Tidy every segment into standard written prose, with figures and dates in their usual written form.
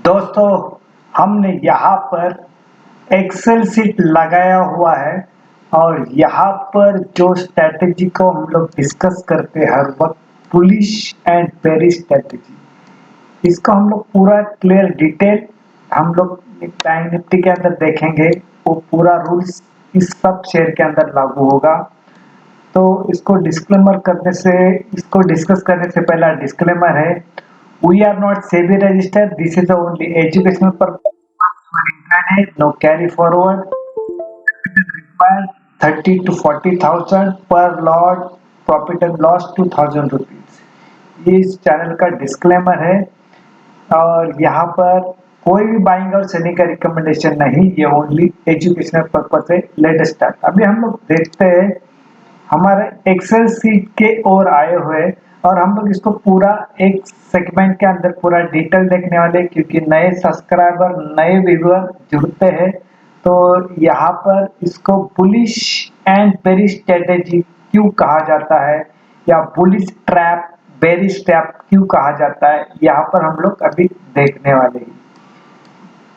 दोस्तों, हमने यहाँ पर एक्सेल सीट लगाया हुआ है और यहाँ पर जो स्ट्रैटेजी को हम लोग डिस्कस करते हैं हर वक्त, बुलिश एंड बेरिश स्ट्रैटेजी। इसको हम लोग पूरा क्लियर डिटेल हम लोग बैंक निफ्टी के अंदर देखेंगे। वो पूरा रूल्स इस सब शेयर के अंदर लागू होगा। तो इसको डिस्कस करने से पहला डिस्क्लेमर है, we are not SEBI registered. This is the only educational purpose for internet. No carry forward. Required 30 to 40,000 per lot. Profit and loss 2,000 rupees. ये इस चैनल का डिस्क्लेमर है और यहाँ पर कोई भी बाइंग और सेलिंग का रिकमेंडेशन नहीं, ये ओनली एजुकेशनल पर्पस है। Let start. अभी हम लोग देखते हैं हमारे एक्सेल सीट के ओर आए हुए और हम लोग इसको पूरा एक सेगमेंट के अंदर पूरा डिटेल देखने वाले, क्योंकि नए सब्सक्राइबर नए व्यूअर जुड़ते हैं। तो यहाँ पर इसको बुलिश एंड बेरिश स्ट्रेटेजी क्यों कहा जाता है या बुलिश ट्रैप बेरिश ट्रैप क्यों कहा जाता है, यहाँ पर हम लोग अभी देखने वाले हैं।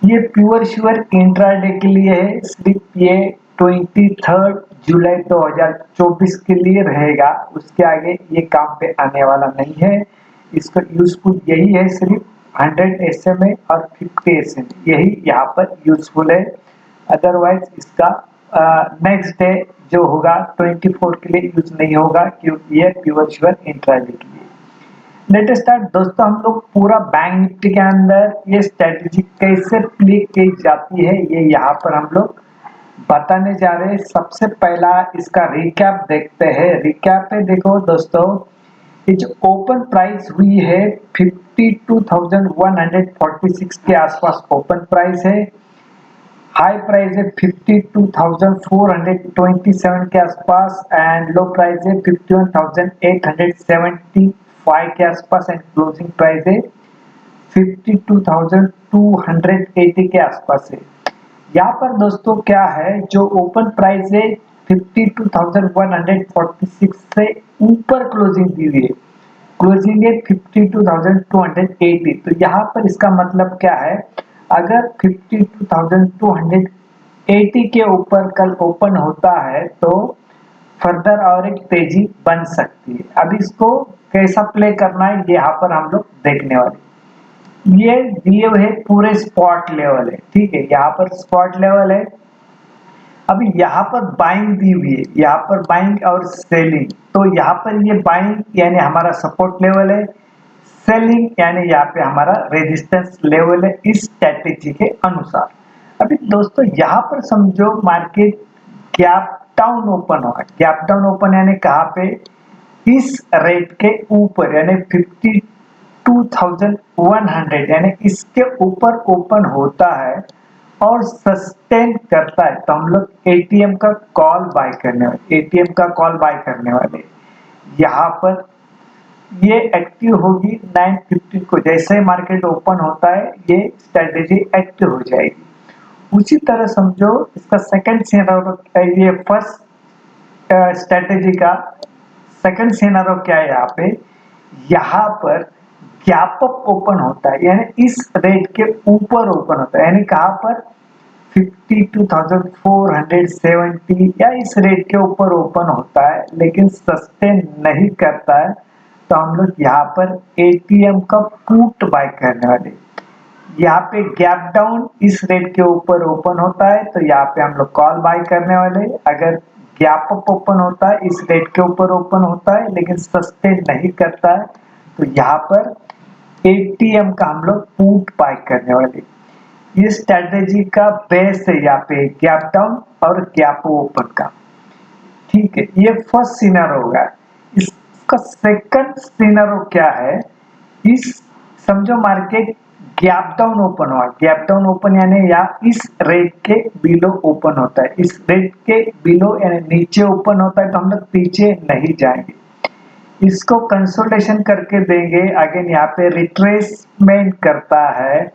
ये प्योर श्योर इंट्राडे के लिए है, सिर्फ ये 23 जुलाई 2024 के लिए रहेगा। उसके आगे ये काम पे आने वाला नहीं है। इसका यूजफुल यही है, सिर्फ 100 SMA और 50 SMA यही यहाँ पर यूजफुल है। अदरवाइज इसका नेक्स्ट डे जो होगा 24 के लिए यूज नहीं होगा, क्योंकि ये प्योर श्योर इंट्राडे के लिए। Let start. दोस्तों, हम लोग पूरा बैंक निफ्टी के अंदर ये स्ट्रेटेजी कैसे प्ले की जाती है ये यहाँ पर हम लोग बताने जा रहे हैं। सबसे पहला इसका रिकैप देखते हैं। रिकैप पे देखो दोस्तों, ये जो ओपन प्राइस हुई है 52,146 के आसपास ओपन प्राइस है। हाई प्राइस है 52,427 के आसपास एंड लो प्राइस है 51,875 के आसपास एंड क्लोजिंग प्राइस है 52,280 के आसपास है। यहाँ पर दोस्तों क्या है, जो ओपन प्राइस है 52,146 से ऊपर क्लोजिंग दी हुई है। क्लोजिंग है 52,280। तो यहाँ पर इसका मतलब क्या है, अगर 52,280 के ऊपर कल ओपन होता है तो फर्दर और एक तेजी बन सकती है। अब इसको कैसा प्ले करना है यहाँ पर हम लोग देखने वाले। ये दिए हुए पूरे स्पॉट लेवल है, ठीक है, यहाँ पर स्पॉट लेवल है। अभी यहाँ पर बाइंग दी हुई है, यहाँ पर बाइंग और सेलिंग। तो यहाँ पर ये बाइंग यानी हमारा सपोर्ट लेवल है, सेलिंग यानी यहाँ पे हमारा रेजिस्टेंस लेवल है इस स्ट्रैटेजी के अनुसार। अभी दोस्तों यहाँ पर समझो मार्केट गैप डाउन ओपन होगा। गैप डाउन ओपन यानी कहाँ पे, इस रेट के ऊपर यानी 52,100 यानी इसके ऊपर ओपन होता है और सस्टेन करता है तो हम लोग एटीएम का कॉल बाय करने वाले। यहाँ पर ये एक्टिव होगी 9:15 को। जैसे मार्केट ओपन होता है ये स्ट्रेटेजी एक्टिव हो जाएगी। उसी तरह समझो इसका सेकंड सिनेरियो, ये फर्स्ट स्ट्रेटेजी का सेकंड सिनेरियो क्या है, यहाँ पर गैप अप ओपन होता है यानी इस रेट के ऊपर ओपन होता है, यानी कहाँ पर 52,470 या इस रेट के ऊपर ओपन होता है लेकिन सस्टेन नहीं करता है तो हम लोग यहाँ पर एटीएम का पुट बाय करने वाले। यहाँ पे गैप डाउन इस रेट के ऊपर ओपन होता है तो यहाँ पे हम लोग कॉल बाय करने वाले। अगर गैप अप ओपन होता है इस रेट के ऊपर ओपन होता है लेकिन सस्टेन नहीं करता है तो यहाँ पर एटीएम का हम लोग पुट बाय करने वाले। ये स्ट्रेटेजी का बेस है यहाँ पे गैप डाउन और गैप ओपन का, ठीक है। ये फर्स्ट सिनेरियो होगा। इसका सेकंड सिनेरियो क्या है, इस समझो मार्केट गैप डाउन ओपन हुआ। गैप डाउन ओपन यानी या इस रेट के बिलो ओपन होता है, इस रेट के बिलो यानी नीचे ओपन होता है तो हम लोग पीछे नहीं जाएंगे, इसको कंसोलिडेशन करके देंगे। अगेन यहाँ पे रिट्रेसमेंट करता है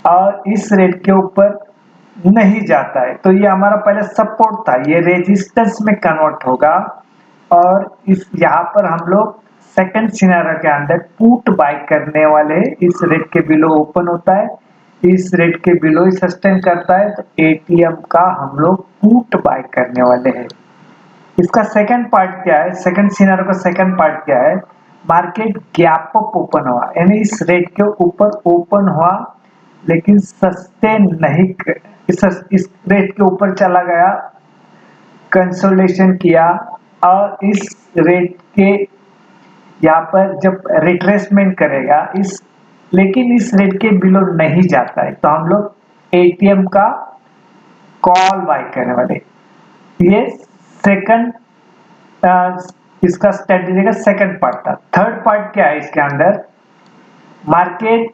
और इस रेट के ऊपर नहीं जाता है तो ये हमारा पहले सपोर्ट था, ये रेजिस्टेंस में कन्वर्ट होगा और इस यहाँ पर हम लोग सेकंड सिनेरियो के अंदर पुट बाय करने वाले हैं, इस रेट के बिलो ओपन होता है, इस रेट के बिलो ही सस्टेन करता है, तो एटीएम का हम लोग पुट बाय करने वाले हैं। इसका सेकंड पार्ट क्या है, सेकंड सिनेरियो का सेकंड पार्ट क्या है, मार्केट गैप अप ओपन हुआ, यानी इस रेट के ऊपर ओपन हुआ लेकिन सस्टेन नहीं, इस रेट के ऊपर चला गया, कंसोलिडेशन किया और इस रेट के यहाँ पर जब रिट्रेसमेंट करेगा लेकिन इस रेट के बिलो नहीं जाता है, तो हम लोग एटीएम का कॉल बाय करने वाले। ये सेकंड इसका स्ट्रेटेजी का सेकंड पार्ट था। थर्ड पार्ट क्या है, इसके अंदर मार्केट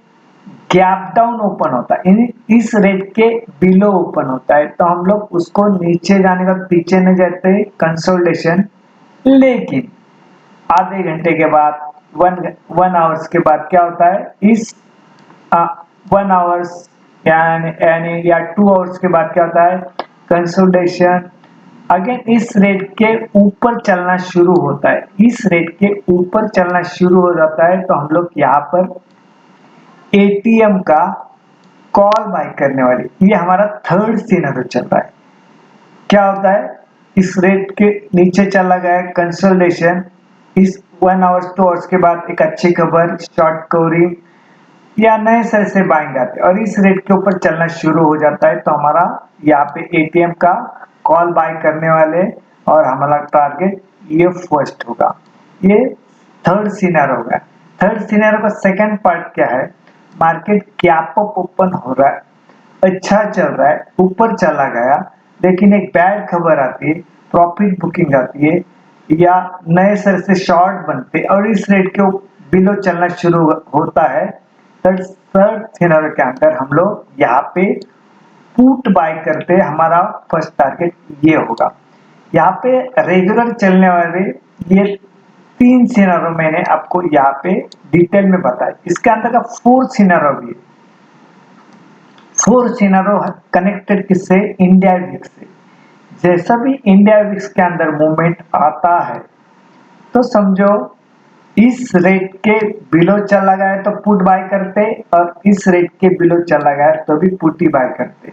गैप डाउन ओपन होता है, इस रेट के बिलो ओपन होता है, तो हम लोग उसको नीचे जाने का पीछे नहीं जाते, कंसोलिडेशन, लेकिन आधे घंटे के बाद वन आवर्स के बाद क्या होता है, इस 1 आवर्स यानी या 2 आवर्स के बाद क्या होता है, कंसोलिडेशन अगेन इस रेट के ऊपर चलना शुरू होता है, इस रेट के ऊपर चलना शुरू हो जाता है, तो हम लोग यहाँ पर एटीएम का कॉल बाय करने वाले। ये हमारा थर्ड सिनेरियो चल रहा है। क्या होता है, इस रेट के नीचे चला गया कंसोलिडेशन, इस 1 आवर्स 2 आवर्स के बाद एक अच्छी खबर, शॉर्ट कवरिंग या नए सर से बाइंग आते और इस रेट के ऊपर चलना शुरू हो जाता है, तो हमारा यहाँ पे एटीएम का कॉल बाय करने वाले और हमारा टारगेट ये फर्स्ट होगा। ये थर्ड सिनेरियो होगा। थर्ड सिनेरियो का सेकंड पार्ट क्या है, मार्केट गैप अप ओपन हो रहा है, अच्छा चल रहा है, ऊपर चला गया, लेकिन एक बैड खबर आती है, प्रॉफिट बुकिंग आती है या नए सर से शॉर्ट बनते और इस रेट के बिलो चलना शुरू होता है, थर्ड सिनेरियो के अंदर हम लोग यहाँ पे पुट बाय करते, हमारा फर्स्ट टारगेट ये होगा। यहाँ पे रेगुलर चलने वाले ये 3 सिनेरियो मैंने आपको यहाँ पे डिटेल में बताया। इसके अंदर का 4 सिनेरियो भी है। 4 सिनेरियो कनेक्टेड किससे, इंडिया विक्स से। जैसा भी इंडिया विक्स के अंदर मूवमेंट आता है तो समझो इस रेट के बिलो चला गया तो पुट बाय करते और इस रेट के बिलो चला गया तो भी पुट ही बाय करते।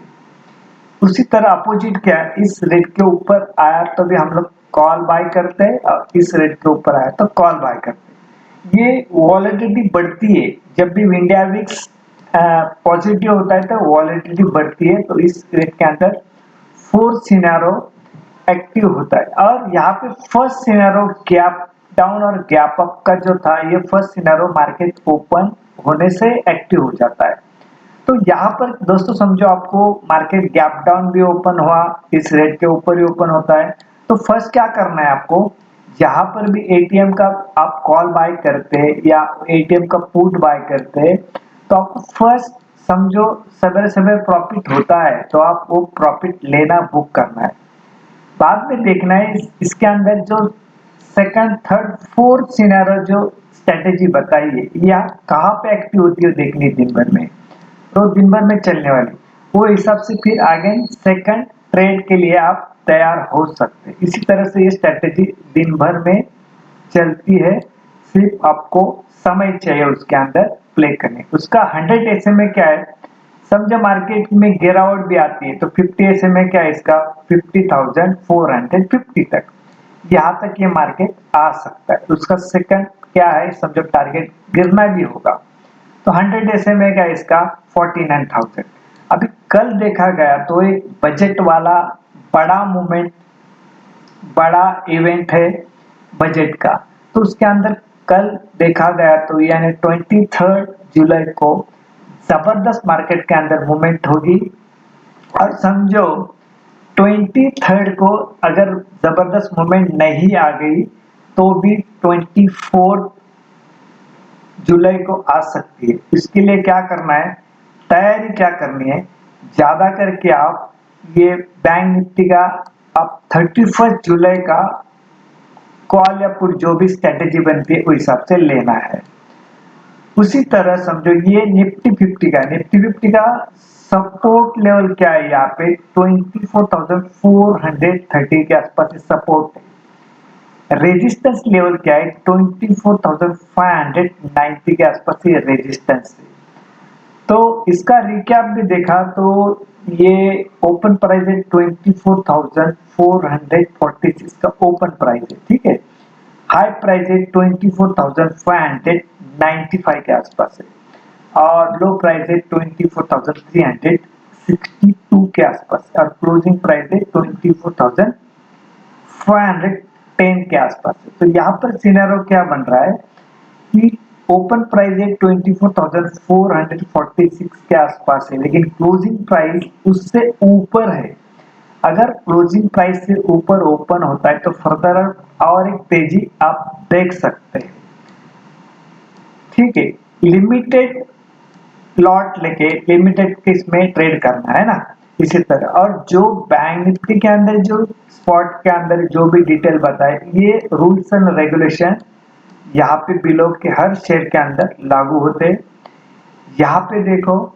उसी तरह अपोजिट क्या है, इस रेट के ऊपर आया तो भी हम लोग कॉल बाय करते हैं और इस रेट के ऊपर आया तो कॉल बाय करते। ये वॉलेटिलिटी बढ़ती है, जब भी इंडिया विक्स पॉजिटिव होता है तो वॉलेटिलिटी बढ़ती है, तो इस रेट के अंदर 4 सिनेरियो एक्टिव होता है। और यहाँ पे फर्स्ट सिनेरियो गैप डाउन और गैप अप का जो था, ये फर्स्ट सिनेरियो मार्केट ओपन होने से एक्टिव हो जाता है। तो यहाँ पर दोस्तों समझो आपको मार्केट गैप डाउन भी ओपन हुआ, इस रेट के ऊपर ही ओपन होता है, तो फर्स्ट क्या करना है आपको, यहाँ पर भी एटीएम का आप कॉल बाय करते हैं या एटीएम का पुट बाय करते हैं, तो आपको फर्स्ट समझो सवेरे सवेरे प्रॉफिट होता है तो आप वो प्रॉफिट लेना बुक करना है। बाद में देखना है इसके अंदर जो सेकंड थर्ड फोर्थ सिनेरियो जो स्ट्रेटेजी बताई है, या कहाँ पे एक्टिव होती है देखनी दिन भर में, तो दिन भर में चलने वाली, वो हिसाब से फिर आगे सेकंड ट्रेड के लिए आप तैयार हो सकते हैं। इसी तरह से ये स्ट्रेटेजी दिन भर में चलती है, सिर्फ आपको समय चाहिए उसके अंदर प्ले करने। उसका 100 SMA क्या है, समझो मार्केट में गिरावट भी आती है तो 50 SMA क्या है इसका, 50,450 तक, यहाँ तक ये मार्केट आ सकता है। उसका सेकंड क्या है, समझो टारगेट गिरना भी होगा तो 100 SMA का इसका 49,000। अभी कल देखा गया तो एक बजट वाला बड़ा मूवमेंट, बड़ा इवेंट है बजट का, तो उसके अंदर कल देखा गया तो यानी 23 जुलाई को जबरदस्त मार्केट के अंदर मूवमेंट होगी। और समझो 23 को अगर जबरदस्त मूवमेंट नहीं आ गई तो भी 24 जुलाई को आ सकती है। इसके लिए क्या करना है, तैयारी क्या करनी है, ज्यादा करके आप ये बैंक निफ्टी का आप 31 जुलाई का कॉल या पुट जो भी स्ट्रेटेजी बनती है उस हिसाब से लेना है। उसी तरह समझो ये निफ्टी 50 का सपोर्ट लेवल क्या है, यहाँ पे 24,430 के आसपास सपोर्ट है। रेजिस्टेंस लेवल क्या है, 24,590 के आसपास ये रेजिस्टेंस है। तो इसका रिकैप भी देखा तो ये ओपन प्राइस है 24,446 का ओपन प्राइस है, ठीक है। हाई प्राइस है 24,595 के आसपास है और लो प्राइस है 24,362 के आसपास और क्लोजिंग प्राइस है 24,510 के आसपास है। तो यहाँ पर सिनेरियो क्या बन रहा है कि ओपन प्राइस है 24,446 के आसपास है, लेकिन क्लोजिंग प्राइस उससे ऊपर है। अगर क्लोजिंग प्राइस से ऊपर ओपन होता है तो फर्दर और एक तेजी आप देख सकते हैं, ठीक है। लिमिटेड लॉट लेके लिमिटेड किस में ट्रेड करना है ना, इसी तरह। और जो बैंक निफ्टी के अंदर जो स्पॉट के अंदर जो भी डिटेल बताए, ये रूल्स एंड रेगुलेशन यहाँ पे बिलो के हर शेयर के अंदर लागू होते हैं। यहाँ पे देखो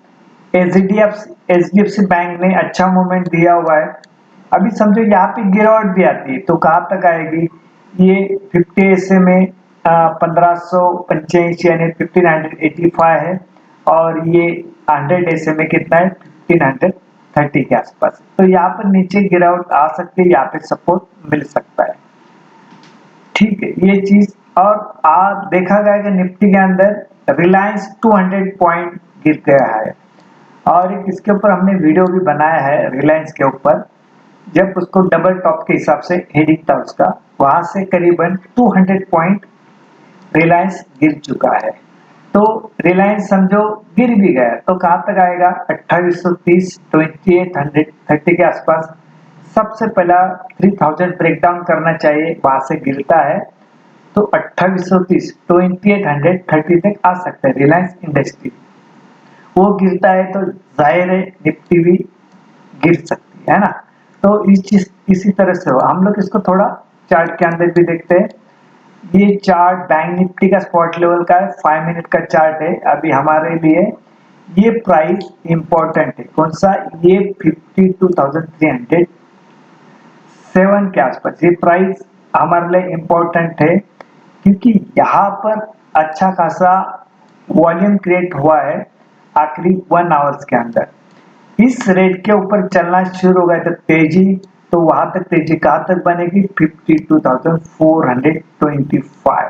एचडीएफसी बैंक ने अच्छा मूवमेंट दिया हुआ है। अभी समझो यहाँ पे गिरावट भी आती है तो कहाँ तक आएगी, ये 50 एसए में 1585 यानी 1585 है और ये 100 एसए में कितना है 1530 के आसपास। तो यहाँ पर नीचे गिरावट आ सकती है, यहाँ पे सपोर्ट मिल सकता है, ठीक है ये चीज। और आज देखा गया कि निफ्टी के अंदर रिलायंस 200 पॉइंट गिर गया है और एक इसके ऊपर हमने वीडियो भी बनाया है रिलायंस के ऊपर, जब उसको डबल टॉप के हिसाब से हेडिंग था उसका, वहां से करीबन 200 पॉइंट रिलायंस गिर चुका है। तो रिलायंस समझो गिर भी गया तो कहां तक आएगा 2830 2830 के आसपास। सबसे पहला 3000 ब्रेकडाउन करना चाहिए, वहां से गिरता है तो 2830 2830 तक आ सकता है रिलायंस इंडस्ट्री। वो गिरता है तो जाहिर है निफ्टी भी गिर सकती है ना। तो इस चीज इसी तरह से हो, हम लोग इसको थोड़ा चार्ट के अंदर भी देखते हैं। ये चार्ट बैंक निफ्टी का स्पॉट लेवल का है, 5 मिनट का चार्ट है। अभी हमारे लिए ये प्राइस इंपॉर्टेंट है, कौन सा, ये 52,307 के आसपास ये प्राइस हमारे लिए इंपॉर्टेंट है, क्योंकि यहाँ पर अच्छा खासा वॉल्यूम क्रिएट हुआ है आखिरी 1 आवर्स के अंदर। इस रेट के ऊपर चलना शुरू हो गया तो तेजी, तो वहां तक तेजी कहां तक बनेगी 52,425,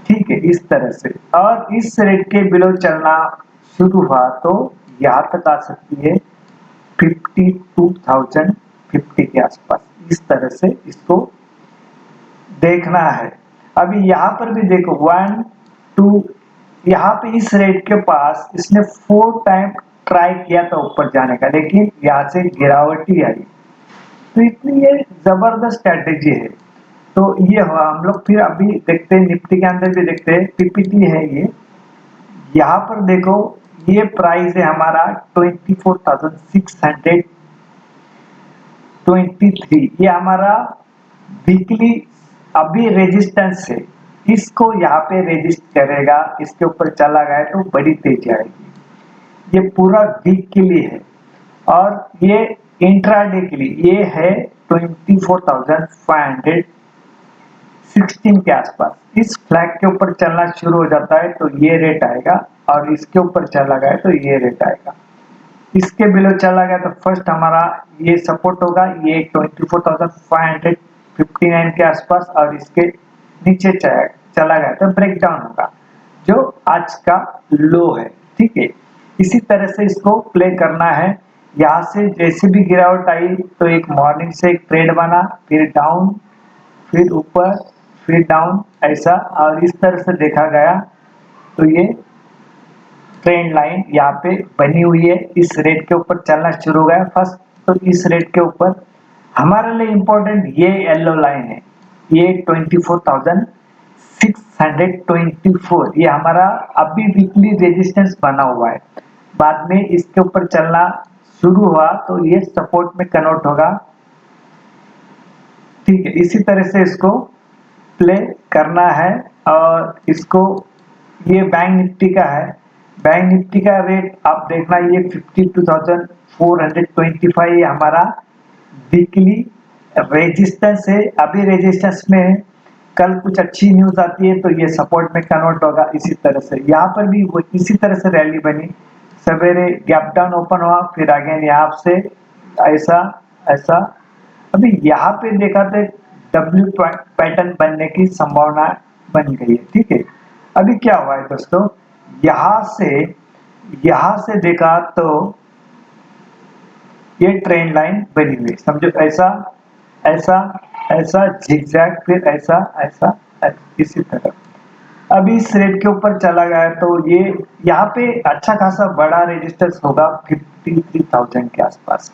ठीक है इस तरह से। और इस रेट के बिलो चलना शुरू हुआ तो यहां तक आ सकती है 52,050 के आसपास। इस तरह से इसको देखना है। अभी यहाँ पर भी देखो 1 2, यहाँ पे इस रेट के पास इसने 4 टाइम ट्राई किया था ऊपर जाने का, लेकिन यहाँ से गिरावट ही आई। तो इतनी ये जबरदस्त स्ट्रैटेजी है। तो ये हुआ, हम लोग फिर अभी देखते हैं निफ्टी के अंदर भी देखते हैं, पीपीटी है ये। यहाँ पर देखो ये प्राइस है हमारा 24,623, ये हमारा वीकली अभी रेजिस्टेंस है। इसको यहाँ पे रेजिस्ट करेगा, इसके ऊपर चला गया तो बड़ी तेजी आएगी। ये पूरा वीक के लिए है और ये इंट्राडे के लिए ये है 24,516 के आसपास। इस फ्लैग के ऊपर चलना शुरू हो जाता है तो ये रेट आएगा और इसके ऊपर चला गया तो ये रेट आएगा। इसके बिलो चला गया तो फर्स्ट हमारा ये सपोर्ट होगा, ये 24,559 के आसपास, और इसके नीचे चला गया तो ब्रेकडाउन होगा जो आज का लो है, ठीक है। इसी तरह से इसको प्ले करना है। यहाँ से जैसे भी गिरावट आई तो एक मॉर्निंग से एक ट्रेड बना, फिर डाउन, फिर ऊपर, फिर डाउन, ऐसा, और इस तरह से देखा गया तो ये ट्रेंड लाइन यहाँ पे बनी हुई है। इस रेट के ऊपर चलना शुरू हो गया फर्स्ट, तो इस रेट के ऊपर हमारे लिए इंपॉर्टेंट ये येलो लाइन है, ये 24,624, ये हमारा अभी वीकली रेजिस्टेंस बना हुआ है। बाद में इसके ऊपर चलना शुरू हुआ तो ये सपोर्ट में कन्वर्ट होगा, ठीक है। इसी तरह से इसको प्ले करना है। और इसको, ये बैंक निफ्टी का है, बैंक निफ्टी का रेट आप देखना, ये 52,425 हमारा वीकली रेजिस्टेंस है, अभी रेजिस्टेंस में कल कुछ अच्छी न्यूज आती है तो ये सपोर्ट में कन्वर्ट होगा। इसी तरह से यहाँ पर भी वो इसी तरह से रैली बनी, सवेरे गैप डाउन ओपन हुआ, फिर अगेन यहाँ से ऐसा ऐसा। अभी यहाँ पे देखा तो डब्ल्यू पैटर्न बनने की संभावना बन गई है, ठीक है। अभी क्या हुआ है दोस्तों, यहाँ से देखा तो ये ट्रेंड लाइन बनी हुई, समझो ऐसा ऐसा ऐसा झिगजैग, फिर ऐसा ऐसा इसी तरह। अभी इस रेट के ऊपर चला गया तो ये यहाँ पे अच्छा खासा बड़ा रेजिस्टेंस होगा 53,000 के आसपास।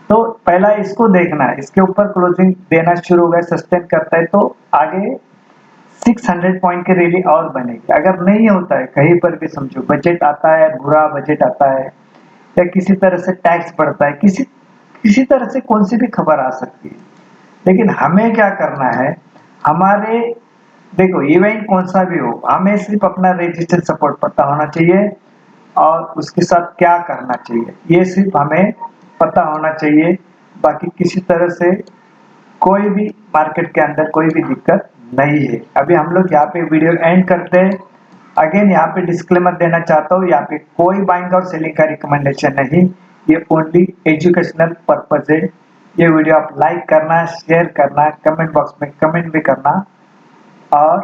तो पहला इसको देखना है, इसके ऊपर क्लोजिंग देना शुरू हो गया, सस्टेन करता है तो आगे 600 पॉइंट की रैली और बनेगी। अगर नहीं होता है कहीं पर भी, समझो बजट आता है, बुरा बजट आता है, या किसी तरह से टैक्स बढ़ता है, किसी तरह से कौन सी भी खबर आ सकती है, लेकिन हमें क्या करना है, हमारे देखो इवेंट कौन सा भी हो, हमें सिर्फ अपना रेजिस्टेंस सपोर्ट पता होना चाहिए और उसके साथ क्या करना चाहिए, ये सिर्फ हमें पता होना चाहिए। बाकी किसी तरह से कोई भी मार्केट के अंदर कोई भी दिक्कत नहीं है। अभी हम लोग यहाँ पे वीडियो एंड करते हैं। अगेन यहाँ पे डिस्क्लेमर देना चाहता हूँ, यहाँ पे कोई बाइंग और सेलिंग का रिकमेंडेशन नहीं, ये ओनली एजुकेशनल पर्पज है। ये वीडियो आप लाइक करना, शेयर करना, कमेंट बॉक्स में कमेंट भी करना और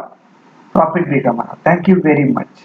प्रॉफिट भी कमाना। Thank you very much.